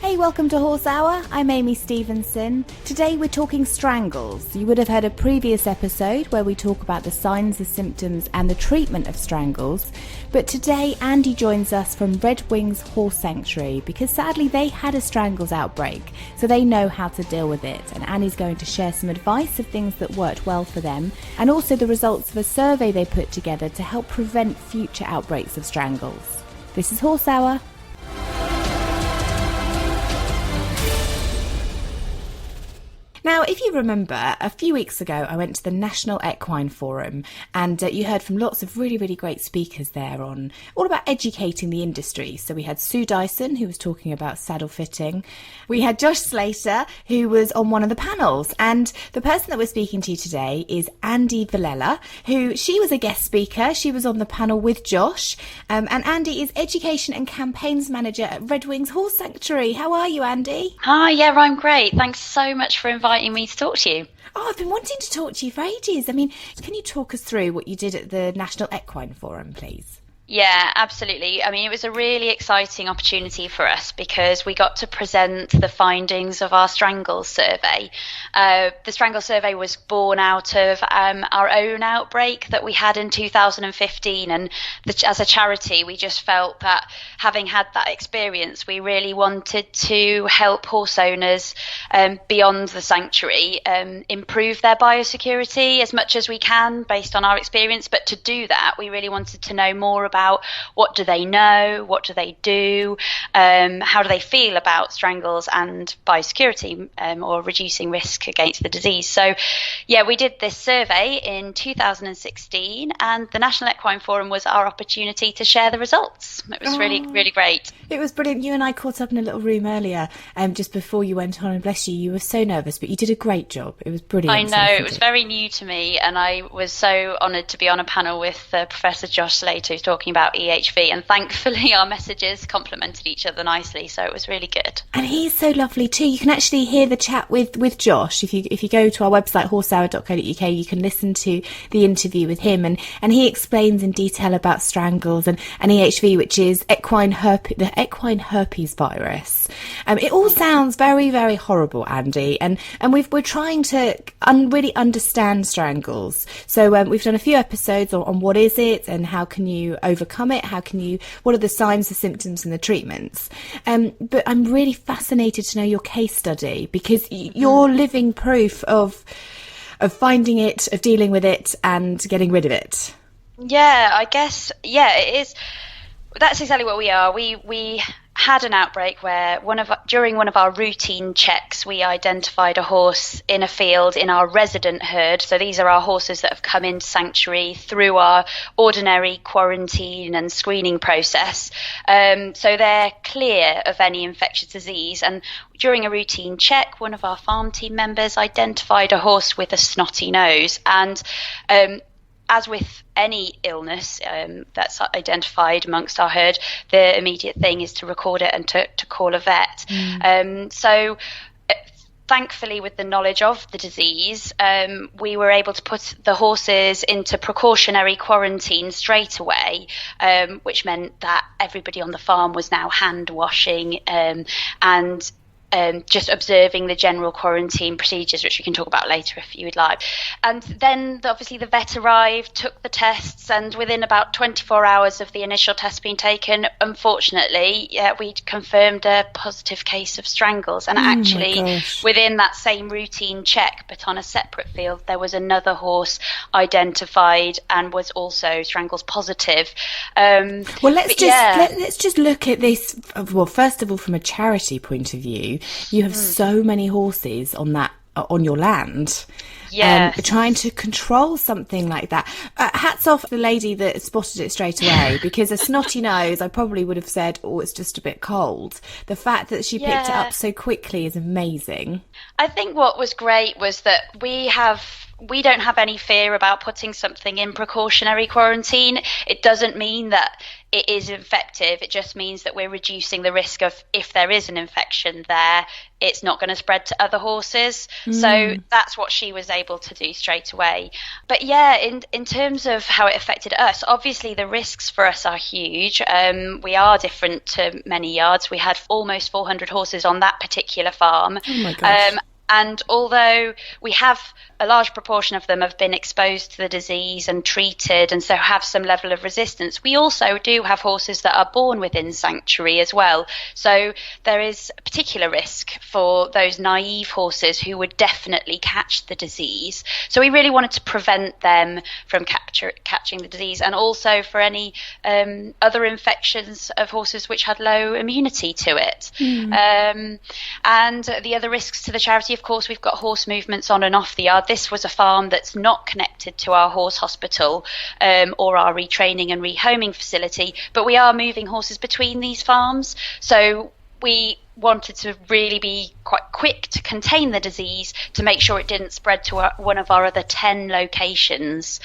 Hey, welcome to Horse Hour. I'm Amy Stevenson. Today we're talking strangles. You would have heard a previous episode where we talk about the signs, the symptoms and the treatment of strangles. But today Andie joins us from Redwings Horse Sanctuary because sadly they had a strangles outbreak, so they know how to deal with it. And Andie's going to share some advice of things that worked well for them and also the results of a survey they put together to help prevent future outbreaks of strangles. This is Horse Hour. Now, if you remember, a few weeks ago I went to the National Equine Forum and you heard from lots of really, really great speakers there on all about educating the industry. So we had Sue Dyson, who was talking about saddle fitting. We had Josh Slater, who was on one of the panels. And the person that we're speaking to today is Andie Villela, who she was a guest speaker. She was on the panel with Josh. And Andie is Education and Campaigns Manager at Redwings Horse Sanctuary. How are you, Andie? Hi, yeah, I'm great. Thanks so much for inviting me to talk to you. Oh, I've been wanting to talk to you for ages. I mean, can you talk us through what you did at the National Equine Forum, please? Yeah, absolutely. I mean, it was a really exciting opportunity for us because we got to present the findings of our Strangles survey. The Strangles survey was born out of our own outbreak that we had in 2015. And as a charity, we just felt that having had that experience, we really wanted to help horse owners beyond the sanctuary improve their biosecurity as much as we can based on our experience. But to do that, we really wanted to know more about what do they know, what do they do, how do they feel about strangles and biosecurity or reducing risk against the disease. So yeah, we did this survey in 2016 and the National Equine Forum was our opportunity to share the results. It was really, really great. It was brilliant. You and I caught up in a little room earlier just before you went on, and bless you, you were so nervous, but you did a great job. It was brilliant. I know, it was very new to me and I was so honoured to be on a panel with Professor Josh Slater who's talking about EHV, and thankfully our messages complemented each other nicely, so it was really good. And he's so lovely too. You can actually hear the chat with Josh. If you go to our website horsehour.co.uk, you can listen to the interview with him, and he explains in detail about strangles and EHV, which is the equine herpes virus. It all sounds very, very horrible, Andie, and we're trying to really understand strangles. So we've done a few episodes on what is it and how can you overcome it, what are the signs, the symptoms and the treatments. But I'm really fascinated to know your case study because you're living proof of finding it, of dealing with it and getting rid of it. Yeah, I guess, yeah, it is. That's exactly what we are. We had an outbreak where during one of our routine checks, we identified a horse in a field in our resident herd. So these are our horses that have come into sanctuary through our ordinary quarantine and screening process. So they're clear of any infectious disease. And during a routine check, one of our farm team members identified a horse with a snotty nose. And as with any illness that's identified amongst our herd, the immediate thing is to record it and to call a vet. So thankfully, with the knowledge of the disease, we were able to put the horses into precautionary quarantine straight away, which meant that everybody on the farm was now hand washing and just observing the general quarantine procedures, which we can talk about later if you would like. And then obviously the vet arrived, took the tests, and within about 24 hours of the initial test being taken, unfortunately, we'd confirmed a positive case of strangles. And actually, within that same routine check, but on a separate field, there was another horse identified and was also strangles positive. Well, let's just look at this. Well, first of all, from a charity point of view, you have so many horses on your land. Trying to control something like that. Hats off to the lady that spotted it straight away, because a snotty nose, I probably would have said, oh, it's just a bit cold. The fact that she picked it up so quickly is amazing. I think what was great was that we have we don't have any fear about putting something in precautionary quarantine. It doesn't mean that it is effective. It just means that we're reducing the risk of, if there is an infection there, it's not going to spread to other horses. So that's what she was able to do straight away. But yeah, in terms of how it affected us, obviously the risks for us are huge. We are different to many yards. We had almost 400 horses on that particular farm. Oh my gosh. And although we have a large proportion of them have been exposed to the disease and treated, and so have some level of resistance, we also do have horses that are born within sanctuary as well. So there is a particular risk for those naive horses who would definitely catch the disease. So we really wanted to prevent them from catching the disease, and also for any other infections of horses which had low immunity to it. And the other risks to the charity, of course, we've got horse movements on and off the yard. This was a farm that's not connected to our horse hospital or our retraining and rehoming facility, but we are moving horses between these farms. So we wanted to really be quite quick to contain the disease, to make sure it didn't spread to one of our other 10 locations.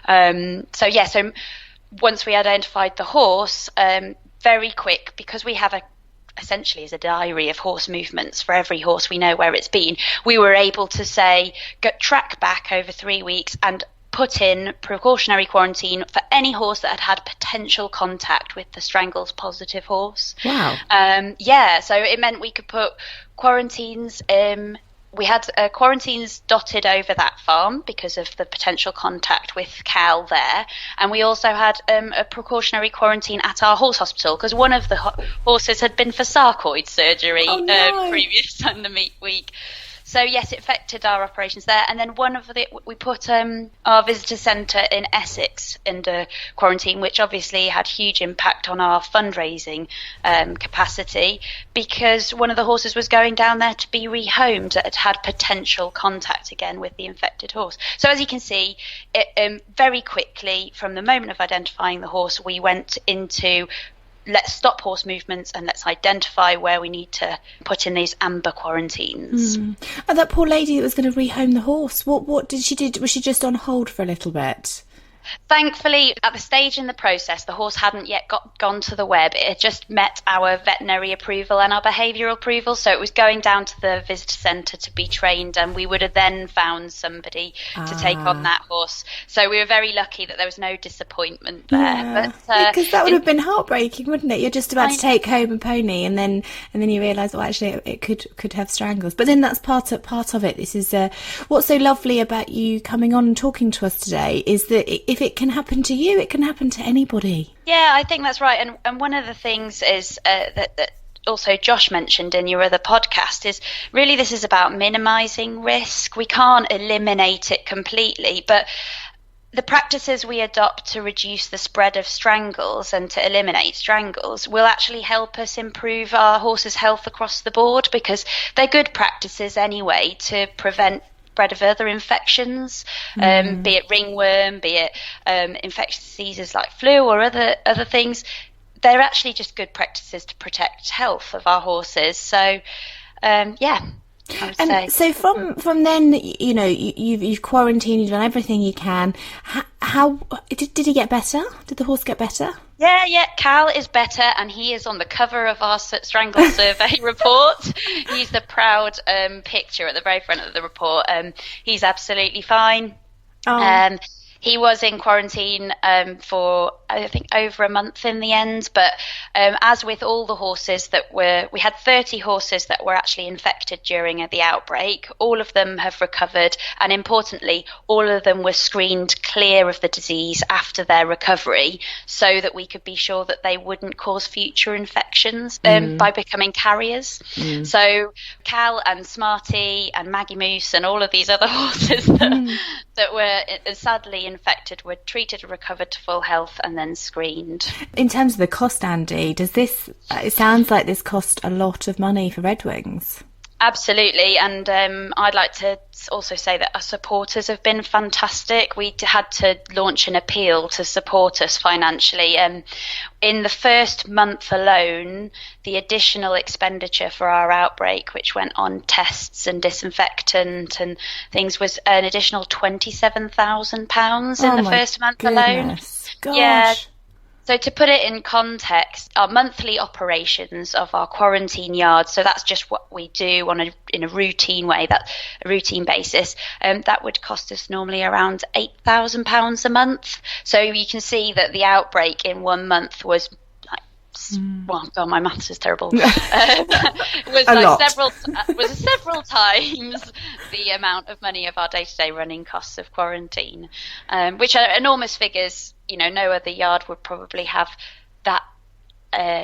So once we identified the horse, very quick, because we have essentially as a diary of horse movements for every horse, we know where it's been. We were able to say, track back over 3 weeks and put in precautionary quarantine for any horse that had potential contact with the Strangles positive horse. Wow. So it meant we could put quarantines we had quarantines dotted over that farm because of the potential contact with Cal there. And we also had a precautionary quarantine at our horse hospital because one of the horses had been for sarcoid surgery previous on the meet week. So yes, it affected our operations there. And then we put our visitor centre in Essex under quarantine, which obviously had huge impact on our fundraising capacity, because one of the horses was going down there to be rehomed that had potential contact again with the infected horse. So as you can see, very quickly from the moment of identifying the horse, we went into let's stop horse movements and let's identify where we need to put in these amber quarantines. And that poor lady that was going to rehome the horse, what did she do? Was she just on hold for a little bit? Thankfully, at the stage in the process, the horse hadn't yet gone to the web. It had just met our veterinary approval and our behavioural approval, so it was going down to the visitor centre to be trained, and we would have then found somebody to take on that horse. So we were very lucky that there was no disappointment there. Yeah. Because that would have been heartbreaking, wouldn't it? You're just about to take home a pony, and then you realise, well, actually, it could have strangles. But then that's part of it. This is what's so lovely about you coming on and talking to us today is that if it can happen to you, it can happen to anybody. Yeah, I think that's right. And one of the things is that also Josh mentioned in your other podcast is really this is about minimising risk. We can't eliminate it completely, but the practices we adopt to reduce the spread of strangles and to eliminate strangles will actually help us improve our horses' health across the board, because they're good practices anyway to prevent spread of other infections, be it ringworm, be it infectious diseases like flu or other things. They're actually just good practices to protect health of our horses. So, I would say. So from then, you've quarantined, you've done everything you can. How did he get better? Did the horse get better? Yeah, Cal is better, and he is on the cover of our Strangle survey report. He's the proud picture at the very front of the report. He's absolutely fine. He was in quarantine for, I think, over a month in the end. But as with all the horses we had 30 horses that were actually infected during the outbreak. All of them have recovered. And importantly, all of them were screened clear of the disease after their recovery, so that we could be sure that they wouldn't cause future infections by becoming carriers. So Cal and Smarty and Maggie Moose and all of these other horses that were sadly infected were treated and recovered to full health and then screened. In terms of the cost, Andie, it sounds like this cost a lot of money for Redwings? Absolutely, and I'd like to also say that our supporters have been fantastic. We had to launch an appeal to support us financially. In the first month alone, the additional expenditure for our outbreak, which went on tests and disinfectant and things, was an additional £27,000 in the first month alone. Gosh. Yeah. So to put it in context, our monthly operations of our quarantine yard, so that's just what we do in a routine way, a routine basis, that would cost us normally around £8,000 a month. So you can see that the outbreak in 1 month was well, God, my maths is terrible. was several times the amount of money of our day-to-day running costs of quarantine, which are enormous figures. No other yard would probably have that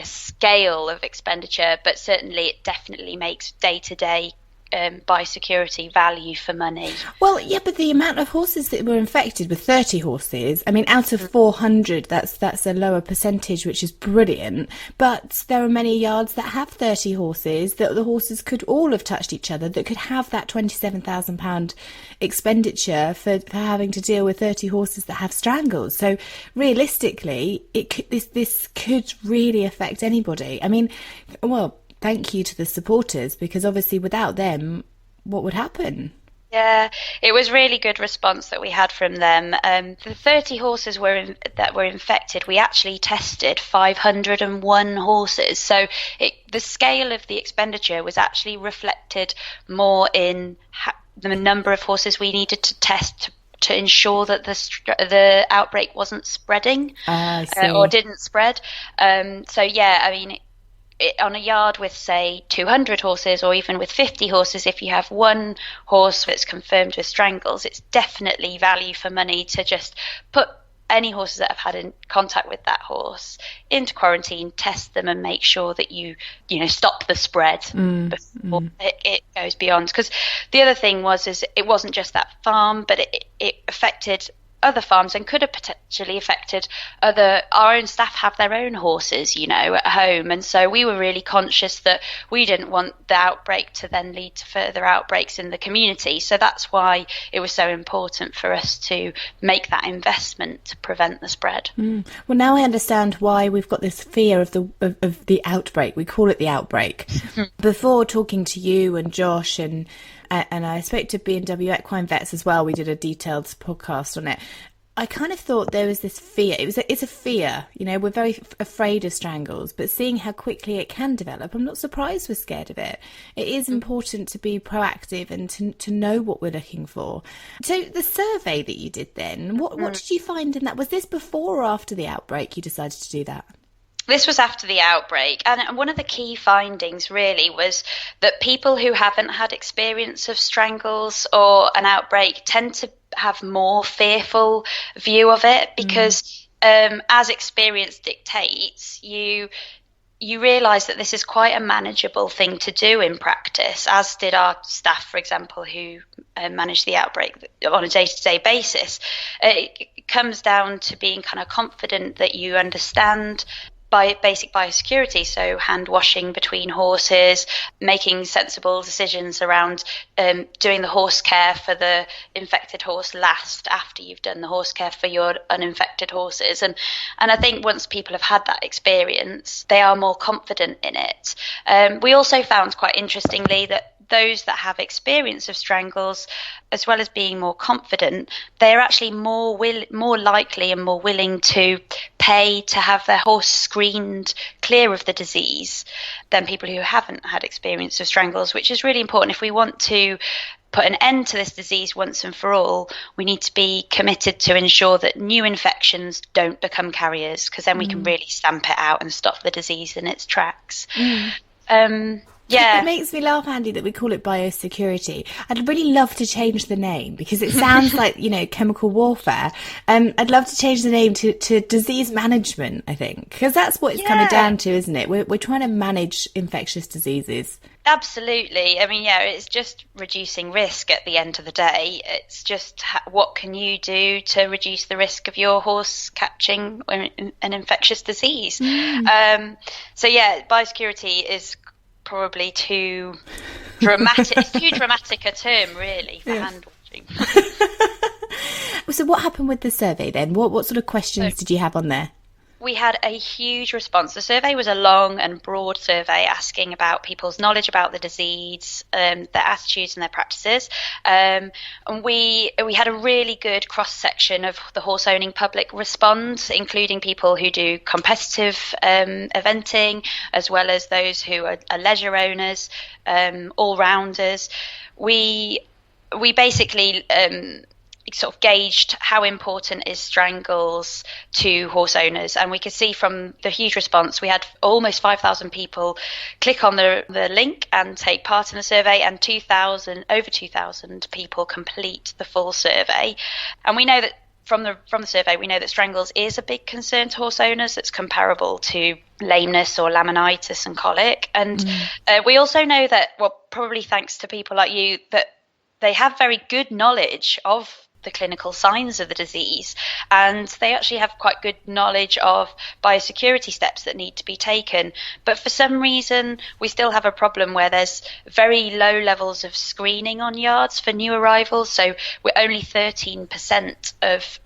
scale of expenditure, but certainly it definitely makes day-to-day biosecurity value for money. Well, yeah, but the amount of horses that were infected with 30 horses, I mean, out of 400, that's a lower percentage, which is brilliant. But there are many yards that have 30 horses, that the horses could all have touched each other, that could have that £27,000 expenditure for having to deal with 30 horses that have strangles. So realistically, this could really affect anybody. I mean, well, thank you to the supporters, because obviously without them, what would happen? Yeah, it was really good response that we had from them. The 30 horses that were infected, we actually tested 501 horses. So the scale of the expenditure was actually reflected more in the number of horses we needed to test to ensure that the outbreak wasn't spreading or didn't spread. So yeah, I mean, on a yard with, say, 200 horses, or even with 50 horses, if you have one horse that's confirmed with strangles, it's definitely value for money to just put any horses that have had in contact with that horse into quarantine, test them, and make sure that you stop the spread before it goes beyond. Because the other thing is it wasn't just that farm, but it affected other farms and could have potentially affected our own staff have their own horses, at home. And so we were really conscious that we didn't want the outbreak to then lead to further outbreaks in the community. So that's why it was so important for us to make that investment to prevent the spread. Well, now I understand why we've got this fear of the outbreak. We call it the outbreak. Before talking to you and Josh and I spoke to B&W Equine Vets as well. We did a detailed podcast on it. I kind of thought there was this fear. It's a fear. We're very afraid of strangles, but seeing how quickly it can develop, I'm not surprised we're scared of it. It is important to be proactive and to know what we're looking for. So the survey that you did then, what did you find in that? Was this before or after the outbreak you decided to do that? This was after the outbreak, and one of the key findings really was that people who haven't had experience of strangles or an outbreak tend to have more fearful view of it, because as experience dictates, you realise that this is quite a manageable thing to do in practice, as did our staff, for example, who managed the outbreak on a day-to-day basis. It comes down to being kind of confident that you understand basic biosecurity, so hand washing between horses, making sensible decisions around doing the horse care for the infected horse last after you've done the horse care for your uninfected horses. And I think once people have had that experience, they are more confident in it. We also found, quite interestingly, that those that have experience of strangles, as well as being more confident, they're actually more likely and more willing to pay to have their horse screened clear of the disease than people who haven't had experience of strangles, which is really important. If we want to put an end to this disease once and for all, we need to be committed to ensure that new infections don't become carriers, because then we can really stamp it out and stop the disease in its tracks. Yeah. It makes me laugh, Andie, that we call it biosecurity. I'd really love to change the name, because it sounds like, chemical warfare. I'd love to change the name to disease management, I think, because that's what it's coming down to, isn't it? We're trying to manage infectious diseases. Absolutely. I mean, it's just reducing risk at the end of the day. It's just what can you do to reduce the risk of your horse catching an infectious disease? Biosecurity is probably too dramatic. It's too dramatic a term, really, for hand washing. So what happened with the survey then? What sort of questions did you have on there? We had a huge response. The survey was a long and broad survey asking about people's knowledge about the disease, their attitudes and their practices. And we had a really good cross-section of the horse-owning public respond, including people who do competitive eventing, as well as those who are leisure owners, all-rounders. We basically sort of gauged how important is Strangles to horse owners, and we could see from the huge response we had almost 5,000 people click on the link and take part in the survey, and over 2,000 people complete the full survey. And we know that from the survey, we know that Strangles is a big concern to horse owners. It's comparable to lameness or laminitis and colic. And we also know that, well, probably thanks to people like you, that they have very good knowledge of the clinical signs of the disease, and they actually have quite good knowledge of biosecurity steps that need to be taken. But for some reason, we still have a problem where there's very low levels of screening on yards for new arrivals. So we're only 13% of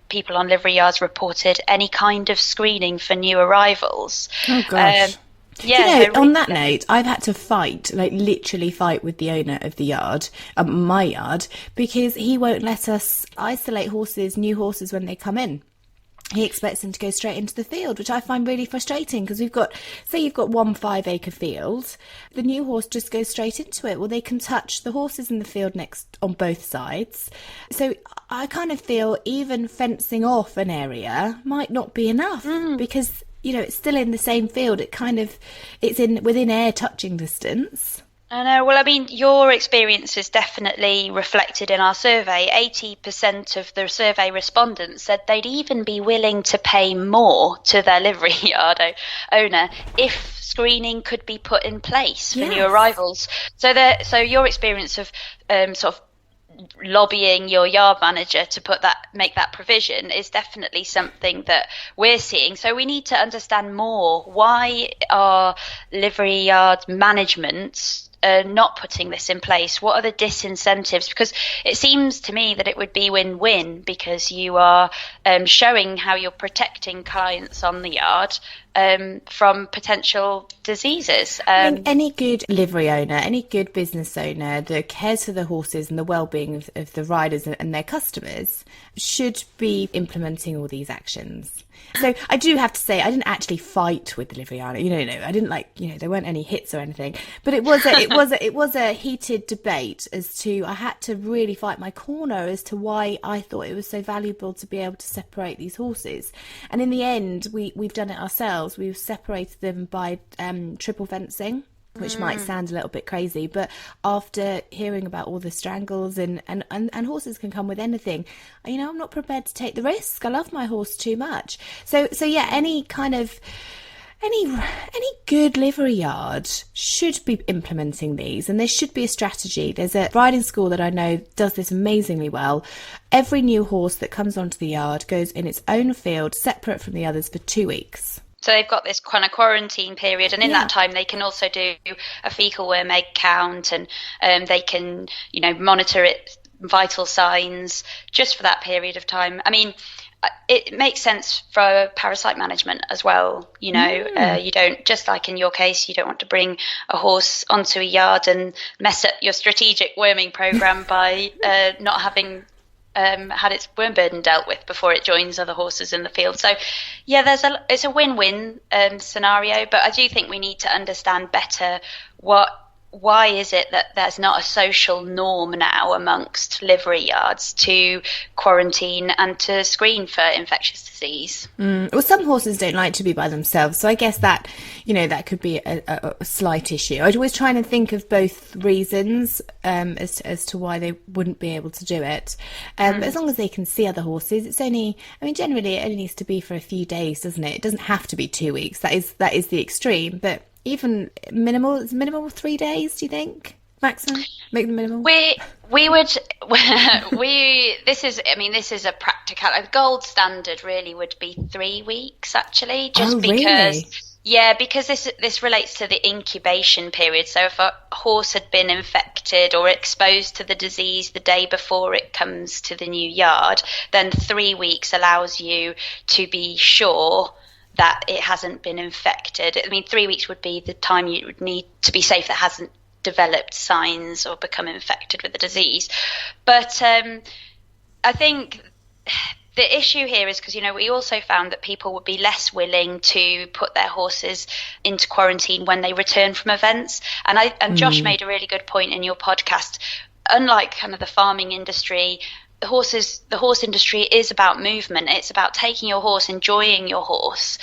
people on livery yards reported any kind of screening for new arrivals. Oh gosh. Yeah. You know, on that note, I've had to fight, like literally fight with the owner of the yard, my yard, because he won't let us isolate new horses when they come in. He expects them to go straight into the field, which I find really frustrating, because you've got 1 5-acre field, the new horse just goes straight into it. Well, they can touch the horses in the field next on both sides. So I kind of feel even fencing off an area might not be enough, because it's still in the same field. It's within air touching distance. I know. Well, I mean, your experience is definitely reflected in our survey. 80% of the survey respondents said they'd even be willing to pay more to their livery yard owner if screening could be put in place for new arrivals. So your experience of sort of lobbying your yard manager to make that provision is definitely something that we're seeing. So we need to understand more, why are livery yard management not putting this in place? What are the disincentives? Because it seems to me that it would be win-win, because you are showing how you're protecting clients on the yard from potential diseases. Any good livery owner, any good business owner that cares for the horses and the well-being of the riders and their customers should be implementing all these actions. So I do have to say, I didn't actually fight with the livery owner. I didn't there weren't any hits or anything. But it was a heated debate as to, I had to really fight my corner as to why I thought it was so valuable to be able to separate these horses. And in the end, we've done it ourselves. We've separated them by triple fencing, which might sound a little bit crazy, but after hearing about all the Strangles and horses can come with anything, I'm not prepared to take the risk. I love my horse too much. So yeah, any good livery yard should be implementing these, and there should be a strategy. There's a riding school that I know does this amazingly well. Every new horse that comes onto the yard goes in its own field, separate from the others, for 2 weeks. So they've got this kind of quarantine period, and in that time they can also do a fecal worm egg count, and they can, monitor its vital signs just for that period of time. I mean, it makes sense for parasite management as well. You don't, just like in your case, you don't want to bring a horse onto a yard and mess up your strategic worming program by not having had its worm burden dealt with before it joins other horses in the field. So yeah, it's a win-win scenario, but I do think we need to understand better why is it that there's not a social norm now amongst livery yards to quarantine and to screen for infectious disease? Well, some horses don't like to be by themselves, so I guess that that could be a slight issue. I'd always try and think of both reasons as to why they wouldn't be able to do it. But as long as they can see other horses, it's only, generally it only needs to be for a few days, doesn't it? It doesn't have to be 2 weeks. That is the extreme, but even minimal 3 days, do you think? Maximum? Make them minimal? This is a practical, a gold standard really would be 3 weeks, actually, just because, really? Yeah, because this relates to the incubation period. So if a horse had been infected or exposed to the disease the day before it comes to the new yard, then 3 weeks allows you to be sure that it hasn't been infected. I mean, 3 weeks would be the time you would need to be safe that hasn't developed signs or become infected with the disease. But I think the issue here is because, we also found that people would be less willing to put their horses into quarantine when they return from events. And Josh made a really good point in your podcast. Unlike kind of the farming industry, the horse industry is about movement. It's about taking your horse, enjoying your horse,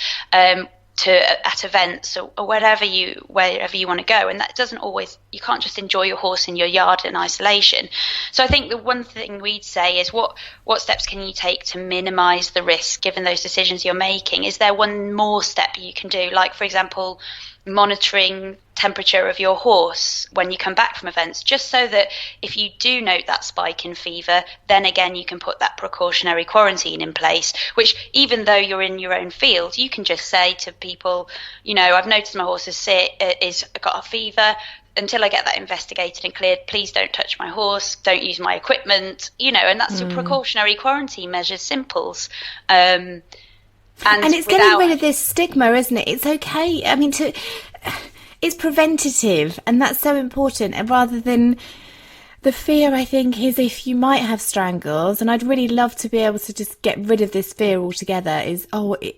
at events or wherever you want to go, and that doesn't always, you can't just enjoy your horse in your yard in isolation. So I think the one thing we'd say is what steps can you take to minimize the risk given those decisions you're making? Is there one more step you can do, like for example monitoring temperature of your horse when you come back from events, just so that if you do note that spike in fever, then again you can put that precautionary quarantine in place, which even though you're in your own field, you can just say to people, I've noticed my horse is got a fever. Until I get that investigated and cleared, please don't touch my horse, don't use my equipment, and that's your precautionary quarantine measures, simples. And it's getting rid of this stigma, isn't it? It's okay. I mean, it's preventative, and that's so important. And rather than the fear, I think, is if you might have strangles, and I'd really love to be able to just get rid of this fear altogether, is,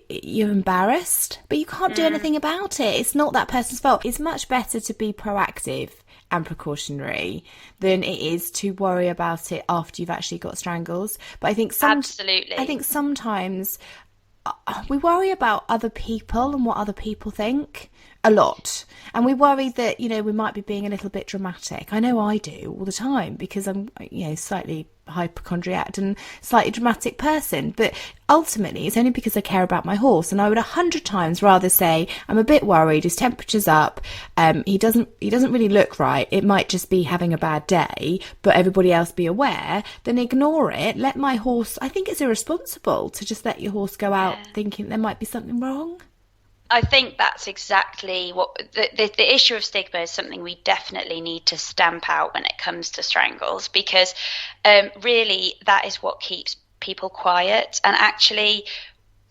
you're embarrassed, but you can't do anything about it. It's not that person's fault. It's much better to be proactive and precautionary than it is to worry about it after you've actually got strangles. But I think absolutely. I think sometimes we worry about other people and what other people think a lot, and we worry that we might be being a little bit dramatic. I know I do all the time because I'm slightly hypochondriac and slightly dramatic person, but ultimately it's only because I care about my horse, and I would 100 times rather say I'm a bit worried, his temperature's up, he doesn't really look right, it might just be having a bad day, but everybody else be aware, than ignore it, let my horse. I think it's irresponsible to just let your horse go out thinking there might be something wrong. I think that's exactly what the issue of stigma is. Something we definitely need to stamp out when it comes to strangles, because really that is what keeps people quiet. And actually,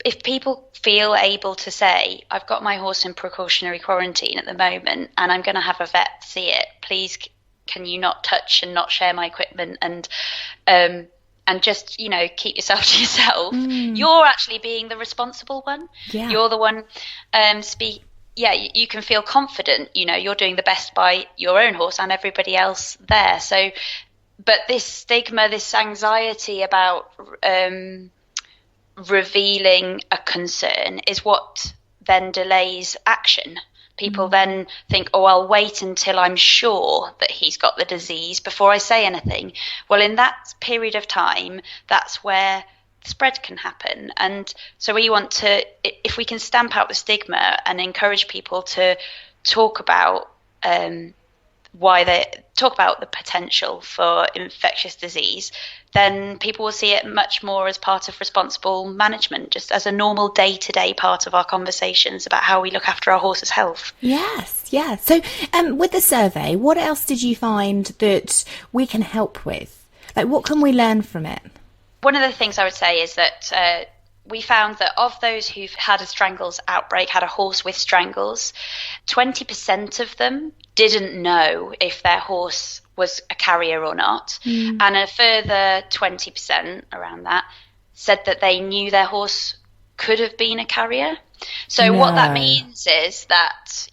if people feel able to say, I've got my horse in precautionary quarantine at the moment and I'm going to have a vet see it, please can you not touch and not share my equipment and just, keep yourself to yourself. You're actually being the responsible one. Yeah. You're the one you can feel confident, you're doing the best by your own horse and everybody else there. So, but this stigma, this anxiety about revealing a concern is what then delays action. People then think, I'll wait until I'm sure that he's got the disease before I say anything. Well, in that period of time, that's where the spread can happen. And so we want to, if we can stamp out the stigma and encourage people to talk about the potential for infectious disease, then people will see it much more as part of responsible management, just as a normal day-to-day part of our conversations about how we look after our horse's health. Yes, yeah. So with the survey, what else did you find that we can help with? Like, what can we learn from it? One of the things I would say is that we found that of those who've had a strangles outbreak, had a horse with strangles, 20% of them didn't know if their horse was a carrier or not. And a further 20%, around that, said that they knew their horse could have been a carrier. So what that means is that,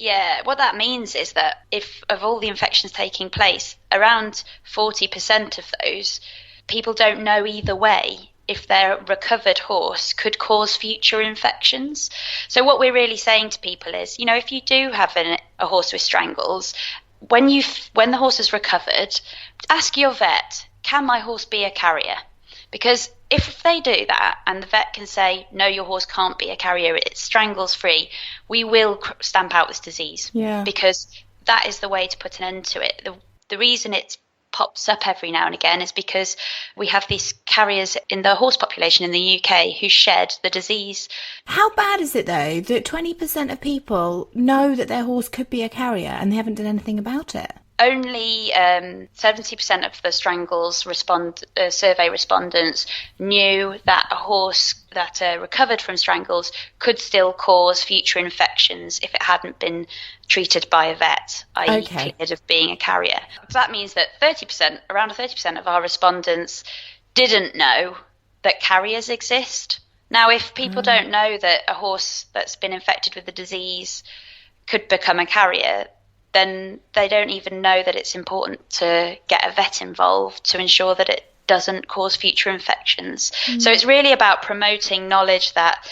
if of all the infections taking place, around 40% of those, people don't know either way if their recovered horse could cause future infections. So what we're really saying to people is, if you do have a horse with strangles, when the horse is recovered, ask your vet, can my horse be a carrier? Because if they do that and the vet can say, no, your horse can't be a carrier, it's strangles free, we will stamp out this disease. Yeah. Because that is the way to put an end to it. The reason it's pops up every now and again is because we have these carriers in the horse population in the UK who shed the disease. How bad is it though that 20% of people know that their horse could be a carrier and they haven't done anything about it? Only 70% of the Strangles survey respondents knew that a horse that recovered from Strangles could still cause future infections if it hadn't been treated by a vet, i.e. cleared of being a carrier. So that means that around 30% of our respondents didn't know that carriers exist. Now, if people don't know that a horse that's been infected with the disease could become a carrier, then they don't even know that it's important to get a vet involved to ensure that it doesn't cause future infections. So it's really about promoting knowledge that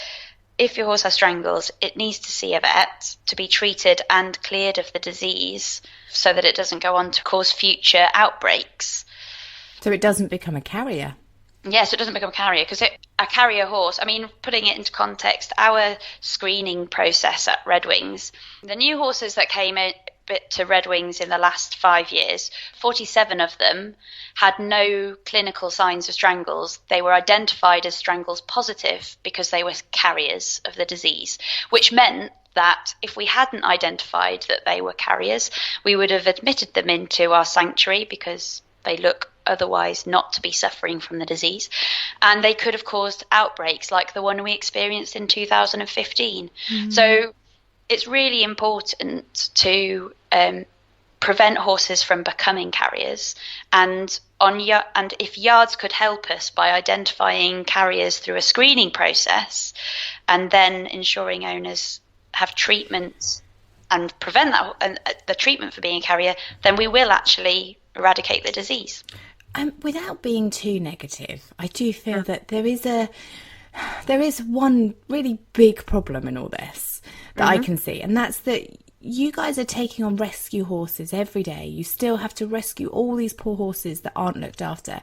if your horse has Strangles, it needs to see a vet to be treated and cleared of the disease so that it doesn't go on to cause future outbreaks. So it doesn't become a carrier? Yes, it doesn't become a carrier, because a carrier horse, I mean, putting it into context, our screening process at Redwings, the new horses that came in to Redwings in the last 5 years, 47 of them had no clinical signs of Strangles. They were identified as Strangles positive because they were carriers of the disease, which meant that if we hadn't identified that they were carriers, we would have admitted them into our sanctuary because they look otherwise not to be suffering from the disease, and they could have caused outbreaks like the one we experienced in 2015. So it's really important to prevent horses from becoming carriers, and if yards could help us by identifying carriers through a screening process and then ensuring owners have treatment and prevent the treatment for being a carrier, then we will actually eradicate the disease. Without being too negative, I do feel that there is one really big problem in all this that I can see, and that's that you guys are taking on rescue horses every day. You still have to rescue all these poor horses that aren't looked after.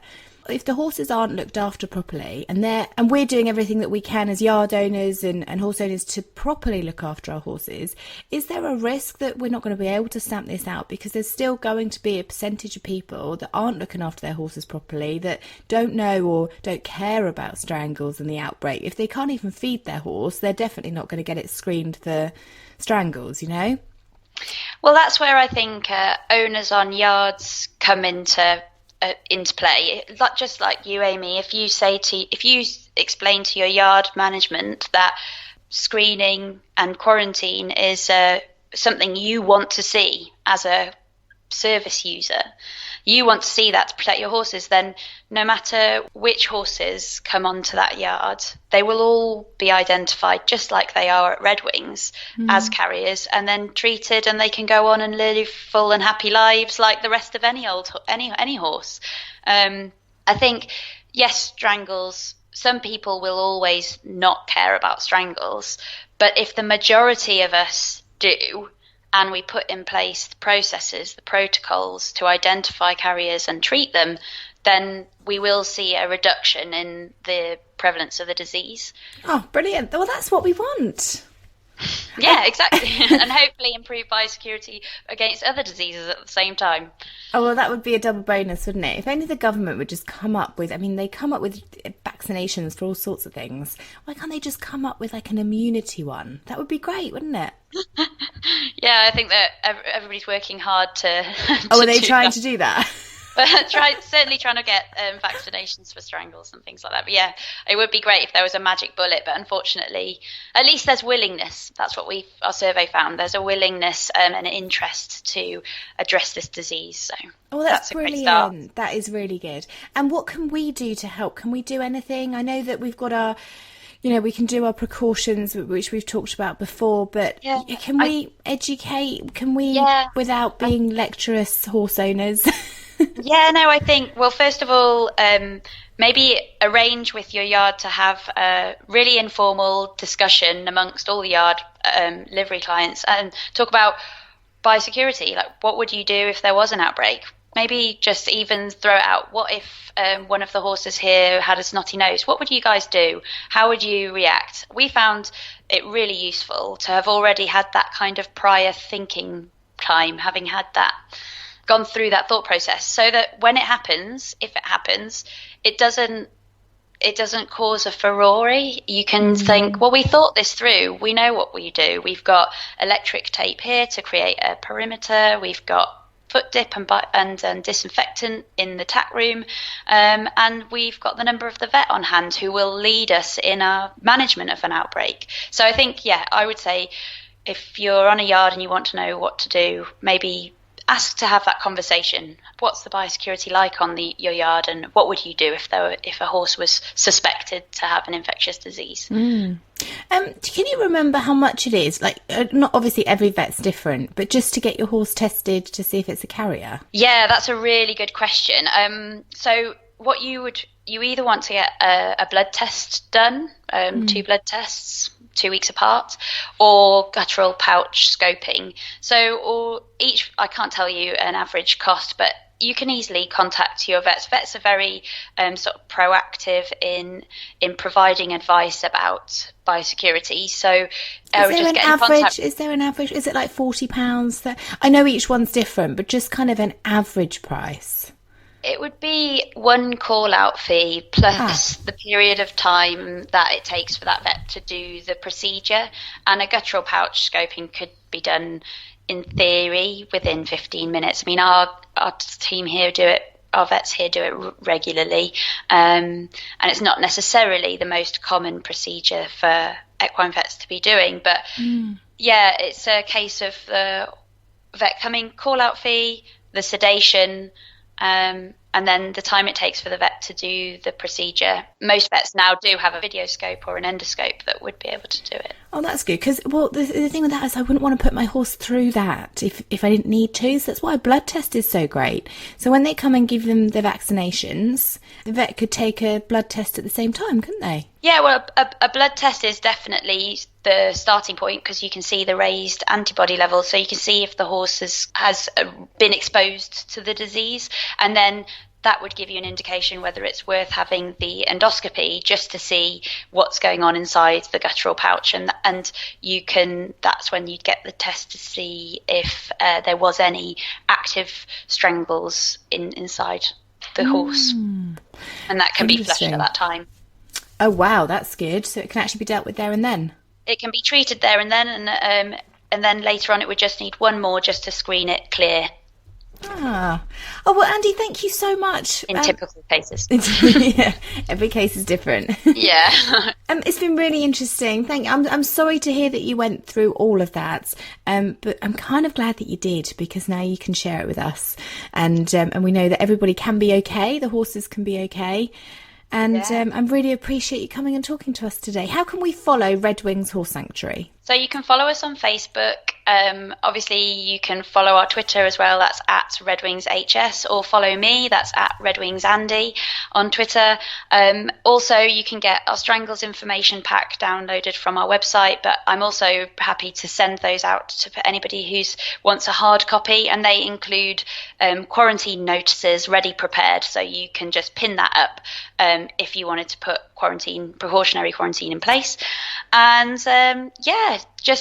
If the horses aren't looked after properly, and we're doing everything that we can as yard owners and horse owners to properly look after our horses, is there a risk that we're not going to be able to stamp this out because there's still going to be a percentage of people that aren't looking after their horses properly, that don't know or don't care about Strangles and the outbreak? If they can't even feed their horse, they're definitely not going to get it screened for Strangles, you know? Well, that's where I think owners on yards come into play. Just like you, Amy, if you explain to your yard management that screening and quarantine is something you want to see as a service user, you want to see that to protect your horses, then no matter which horses come onto that yard, they will all be identified just like they are at Redwings as carriers, and then treated, and they can go on and live full and happy lives like the rest of any horse. I think, yes, Strangles, some people will always not care about Strangles, but if the majority of us do, and we put in place the processes, the protocols to identify carriers and treat them, then we will see a reduction in the prevalence of the disease. Oh, brilliant. Well, that's what we want. Yeah, exactly. And hopefully improve biosecurity against other diseases at the same time. Oh, well, that would be a double bonus, wouldn't it? If only the government would just come up with, they come up with vaccinations for all sorts of things. Why can't they just come up with like an immunity one? That would be great, wouldn't it? Yeah, I think that everybody's working hard to are they trying to do that? But certainly trying to get vaccinations for Strangles and things like that. But yeah, it would be great if there was a magic bullet. But unfortunately, at least there's willingness. That's what our survey found. There's a willingness and an interest to address this disease. So that's a great brilliant. start. That is really good. And what can we do to help? Can we do anything? I know that we've got our, we can do our precautions, which we've talked about before, but can we educate? Can we, without being lecturous horse owners? Yeah, no, I think, well, first of all, maybe arrange with your yard to have a really informal discussion amongst all the yard livery clients and talk about biosecurity. Like, what would you do if there was an outbreak? Maybe just even throw it out. What if one of the horses here had a snotty nose? What would you guys do? How would you react? We found it really useful to have already had that kind of prior thinking time, having had that gone through that thought process, so that when it happens, if it happens, it doesn't cause a furore. You can think, well, we thought this through. We know what we do. We've got electric tape here to create a perimeter. We've got foot dip and disinfectant in the tack room. And we've got the number of the vet on hand who will lead us in our management of an outbreak. So I think, I would say if you're on a yard and you want to know what to do, maybe ask to have that conversation. What's the biosecurity like on your yard, and what would you do if a horse was suspected to have an infectious disease? Can you remember how much it is? Like, not obviously every vet's different, but just to get your horse tested to see if it's a carrier. Yeah, that's a really good question. So what you either want to get a blood test done, 2 blood tests 2 weeks apart, or guttural pouch scoping. So, I can't tell you an average cost, but you can easily contact your vets. Vets are very sort of proactive in providing advice about biosecurity. So is there an average? Is it like £40? I know each one's different, but just kind of an average price. It would be one call-out fee plus the period of time that it takes for that vet to do the procedure. And a guttural pouch scoping could be done, in theory, within 15 minutes. I mean, our team here do it. Our vets here do it regularly. And it's not necessarily the most common procedure for equine vets to be doing. But, it's a case of the vet coming, call-out fee, the sedation, and then the time it takes for the vet to do the procedure. Most vets now do have a video scope or an endoscope that would be able to do it. Oh, that's good, because, the thing with that is I wouldn't want to put my horse through that if I didn't need to. So that's why a blood test is so great. So when they come and give them the vaccinations, the vet could take a blood test at the same time, couldn't they? Yeah, well, a blood test is definitely the starting point, because you can see the raised antibody levels, so you can see if the horse has been exposed to the disease, and then that would give you an indication whether it's worth having the endoscopy just to see what's going on inside the guttural pouch, and that's when you'd get the test to see if there was any active strangles inside the horse, and that can be flushed at that time. Oh wow, that's good. So it can actually be dealt with there and then. It can be treated there and then, and then later on it would just need one more just to screen it clear. Oh well, Andie, thank you so much. In typical cases. Yeah, every case is different. Yeah. It's been really interesting. I'm sorry to hear that you went through all of that, but I'm kind of glad that you did, because now you can share it with us, and we know that everybody can be okay. The horses can be okay. And I really appreciate you coming and talking to us today. How can we follow Redwings Horse Sanctuary? So you can follow us on Facebook. Obviously, you can follow our Twitter as well. That's at RedwingsHS, or follow me. That's at Redwings Andie on Twitter. Also, you can get our Strangles information pack downloaded from our website, but I'm also happy to send those out to anybody who wants a hard copy, and they include quarantine notices ready prepared, so you can just pin that up if you wanted to put precautionary quarantine in place. And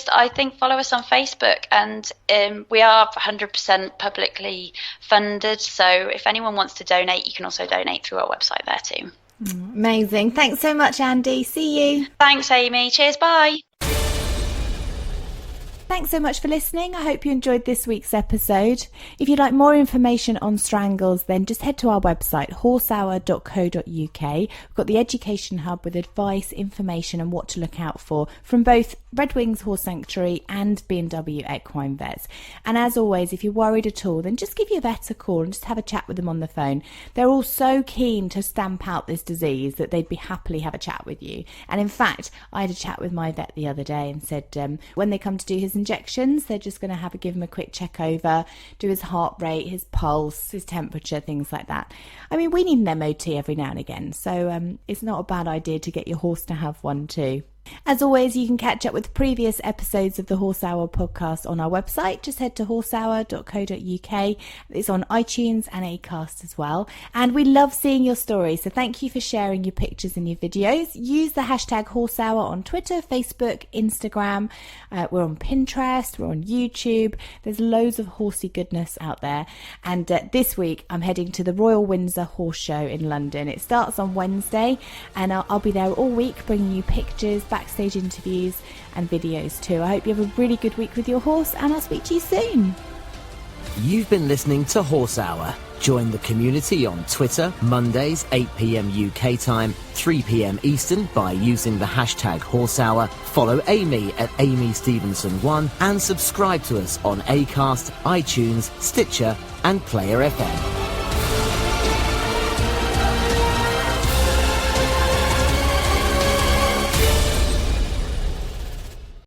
I think follow us on Facebook, and we are 100% publicly funded, so if anyone wants to donate, you can also donate through our website there too. Amazing. Thanks so much, Andie. See you. Thanks, Amy. Cheers. Bye. Thanks so much for listening. I hope you enjoyed this week's episode. If you'd like more information on Strangles, then just head to our website, horsehour.co.uk. We've got the education hub with advice, information and what to look out for from both Redwings Horse Sanctuary and B&W Equine Vets. And as always, if you're worried at all, then just give your vet a call and just have a chat with them on the phone. They're all so keen to stamp out this disease that they'd be happily have a chat with you. And in fact, I had a chat with my vet the other day and said when they come to do his injections, they're just going to give him a quick check over, do his heart rate, his pulse, his temperature, things like that. I mean, we need an MOT every now and again, so it's not a bad idea to get your horse to have one too. As always, you can catch up with previous episodes of the HorseHour podcast on our website. Just head to horsehour.co.uk. It's on iTunes and Acast as well. And we love seeing your stories, so thank you for sharing your pictures and your videos. Use the hashtag HorseHour on Twitter, Facebook, Instagram. We're on Pinterest, we're on YouTube. There's loads of horsey goodness out there. And this week, I'm heading to the Royal Windsor Horse Show in London. It starts on Wednesday, and I'll be there all week bringing you pictures, backstage interviews and videos too. I hope you have a really good week with your horse, and I'll speak to you soon. You've been listening to Horse Hour. Join the community on Twitter, Mondays 8 p.m. UK time, 3 p.m. Eastern by using the hashtag HorseHour. Follow Amy at AmyStevenson1 and subscribe to us on Acast, iTunes, Stitcher and Player FM.